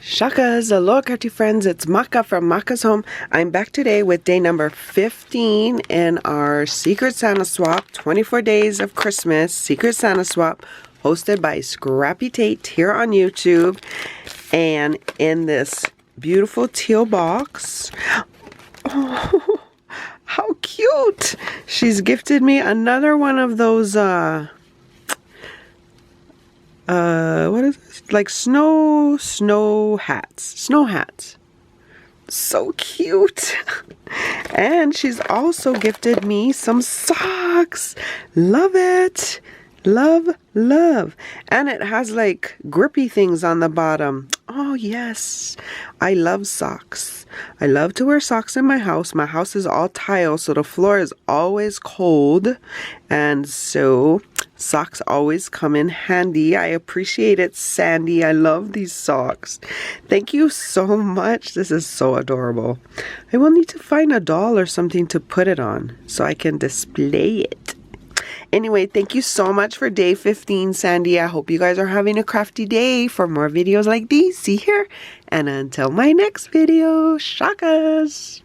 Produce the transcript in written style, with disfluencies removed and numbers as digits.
Shakas, aloha crafty friends, it's Maka from Makaz Home. I'm back today with day number 15 in our Secret Santa Swap, 24 Days of Christmas Secret Santa Swap, hosted by Scrappy Tate here on YouTube. And in this beautiful teal box, oh, how cute! She's gifted me another one of those, what is this? Like snow hats. So cute. And she's also gifted me some socks. Love it. Love. And it has like grippy things on the bottom. Oh yes. I love socks. I love to wear socks in my house. My house is all tile, so the floor is always cold. And so socks always come in handy. I appreciate it, Sandy. I love these socks. Thank you so much. This is so adorable. I will need to find a doll or something to put it on so I can display it. Anyway, thank you so much for day 15, Sandy. I hope you guys are having a crafty day. For more videos like these, see here. And until my next video, shakas!